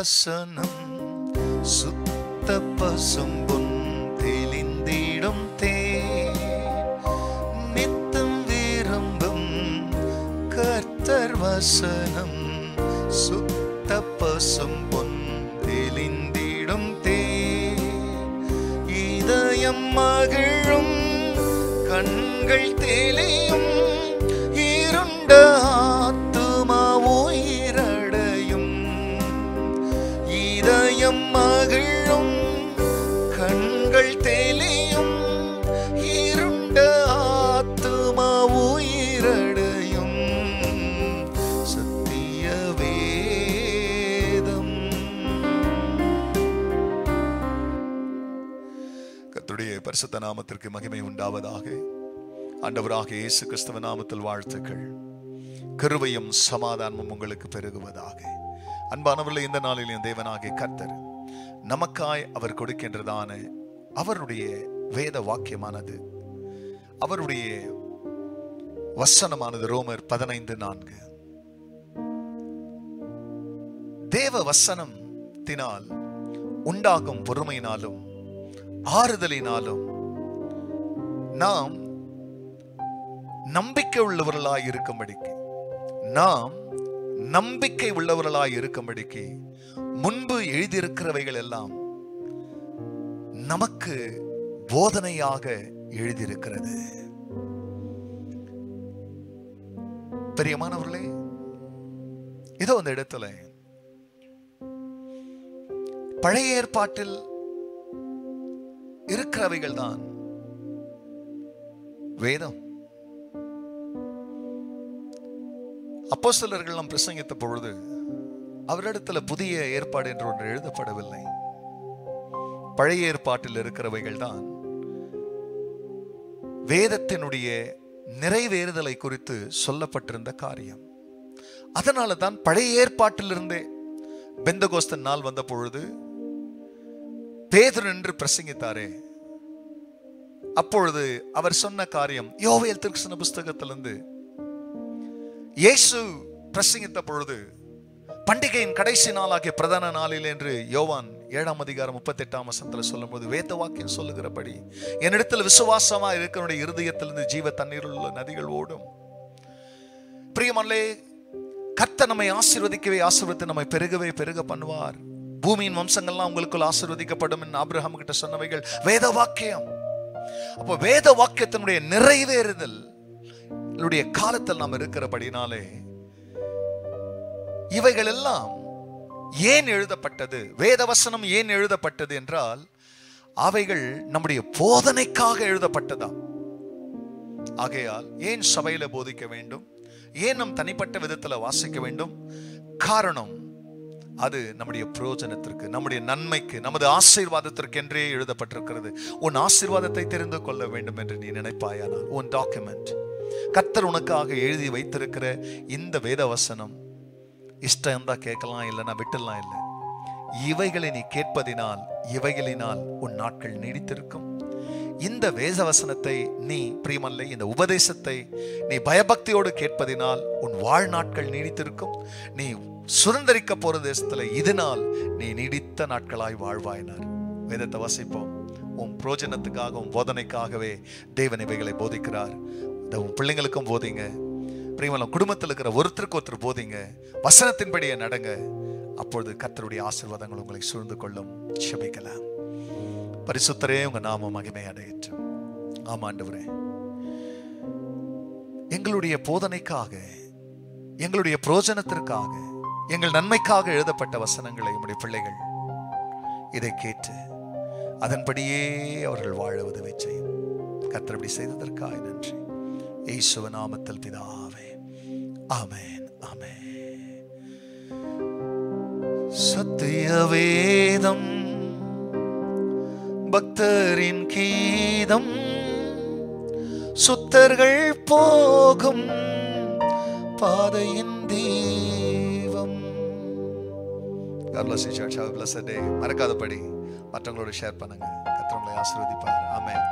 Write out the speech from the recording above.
வசனம் சுத்த பசும்பொன் தெளிந்திடும் தேன். நித்தம் விரும்பும் கர்த்தர் வசனம் சுத்த பசும்பொன் தெளிந்திடும் தேன். இதயம் மகிழும் கண்கள் தெளியும் இருண்ட ஆத்துமா உயிரடையும். இதயம் மகிழும் கண்கள் தெளியும் இருண்ட ஆத்துமா உயிரடையும். சத்திய வேதம். கர்த்தருடைய பரிசுத்த நாமத்திற்கு மகிமை உண்டாவதாக. ஆண்டவராக இயேசு கிறிஸ்துவ நாமத்தில் வாழ்த்துக்கள். கிருபையும் சமாதானமும் உங்களுக்கு பெருகுவதாக. அன்பானவர்களே, இந்த நாளில் என் தேவனாகிய கர்த்தர் நமக்காய் அவர் கொடுக்கின்றதான அவருடைய வேத வாக்கியமானது, அவருடைய வசனமானது ரோமர் 15:4. தேவ வசனத்தினால் உண்டாகும் பொறுமையினாலும் ஆறுதலினாலும் நாம் நம்பிக்கை உள்ளவர்களாய் இருக்கும்படிக்கு முன்பு எழுதியிருக்கிறவைகள் எல்லாம் நமக்கு போதனையாக எழுதியிருக்கிறது. பிரியமானவர்களே, இதோ அந்த இடத்துல பழைய ஏற்பாட்டில் இருக்கிறவைகள் தான் வேதம். அப்போஸ்தலர்கள் நாம் பிரசங்கித்த பொழுது அவரிடத்துல புதிய ஏற்பாடு என்று ஒன்று எழுதப்படவில்லை. பழைய ஏற்பாட்டில் இருக்கிறவைகள் தான் வேதத்தினுடைய நிறைவேறுதலை குறித்து சொல்லப்பட்டிருந்த காரியம். அதனால தான் பழைய ஏற்பாட்டிலிருந்தே பெந்தகோஸ்து நாள் வந்த பொழுது பேதுரு என்று பிரசங்கித்தாரே, அப்பொழுது அவர் சொன்ன காரியம் யோவேல் தீர்க்கதரிசன புஸ்தகத்திலிருந்து இயேசு பிரசங்கித்த பொழுது பண்டிகையின் கடைசி நாளாகிய பிரதான நாளில் என்று யோவான் 7:38 சொல்லும் போது வேத வாக்கியம் சொல்லுகிறபடி என்னிடத்தில் விசுவாசமா இருக்கிற இருதயத்திலிருந்து ஜீவ தண்ணீர் உள்ள நதிகள் ஓடும். பிரியமானே, கர்த்தர் நம்மை ஆசீர்வதிக்கவே ஆசீர்வதித்து நம்மை பெருகவே பெருக பண்ணுவார். பூமியின் வம்சங்கள்லாம் உங்களுக்குள் ஆசீர்வதிக்கப்படும் என்று ஆபிரகாம் கிட்ட சொன்னவைகள் வேத வாக்கியம். அப்போ வேத வாக்கியத்தினுடைய நிறைவேறுதல் காலத்தில் நாம் இருக்கிறபடினாலே இவைகள் எல்லாம் ஏன் எழுதப்பட்டது, வேதவசனம் ஏன் எழுதப்பட்டது என்றால் அவைகள் நம்முடைய போதனைக்காக எழுதப்பட்டதா. ஆகையால் ஏன் சபையில போதிக்க வேண்டும், ஏன் நம் தனிப்பட்ட விதத்துல வாசிக்க வேண்டும்? காரணம், அது நம்முடைய பிரயோஜனத்திற்கு, நம்முடைய நன்மைக்கு, நமது ஆசீர்வாதத்திற்கு என்றே எழுதப்பட்டிருக்கிறது. உன் ஆசீர்வாதத்தை தெரிந்து கொள்ள வேண்டும் என்று நீ நினைப்பாயானால் உன் டாக்குமெண்ட், கர்த்தர் உனக்காக எழுதி வைத்திருக்கிற இந்த வேதவசனம் இஷ்டம் இருந்தா கேட்கலாம், இல்லைன்னா விட்டுலாம். இல்லை, இவைகளை நீ கேட்பதினால் இவைகளினால் உன் நாட்கள் நீடித்திருக்கும். இந்த வேதவசனத்தை நீ பிரியமல்ல, இந்த உபதேசத்தை நீ பயபக்தியோடு கேட்பதினால் உன் வாழ்நாட்கள் நீடித்திருக்கும். நீ சுதந்திரிக்க போற தேசத்துல இதனால் நீ நீடித்த நாட்களாய் வாழ்வாயினார். வேதத்தை வாசிப்போம். உன் பிரோஜனத்துக்காக, உன் போதனைக்காகவே தேவன் இவைகளை போதிக்கிறார். உன் பிள்ளைங்களுக்கும் போதிங்க. பிரியமல்ல, குடும்பத்தில் இருக்கிற ஒருத்தருக்கு ஒருத்தர் போதிங்க. வசனத்தின்படியே நடங்க. அப்பொழுது கர்த்தருடைய ஆசீர்வாதங்கள் உங்களை சூழ்ந்து கொள்ளும். ஜெபிக்கலாம். பரிசுத்தரே, உங்க நாமம் மகிமை அடையட்டும். ஆமா ஆண்டவரே, எங்களுடைய போதனைக்காக, எங்களுடைய பிரயோஜனத்திற்காக, எங்கள் நன்மைக்காக எழுதப்பட்ட வசனங்களை உம்முடைய பிள்ளைகள் இதை கேட்டு அதன்படியே அவர்கள் வாழ உதவி செய்யும். கர்த்தர் இப்படி செய்ததற்காக நன்றி. இயேசுவ நாமத்தில் பிதாவே, ஆமென், ஆமென். சத்திய வேதம் பக்தரின் கீதம், சுத்தர்கள் போகும் பாதையின் தீபம். God bless you church. Have a blessed day. மறக்காதபடி மற்றவங்களோட ஷேர் பண்ணுங்க. கர்த்தர் உங்களை ஆசீர்வதிப்பார். ஆமென்.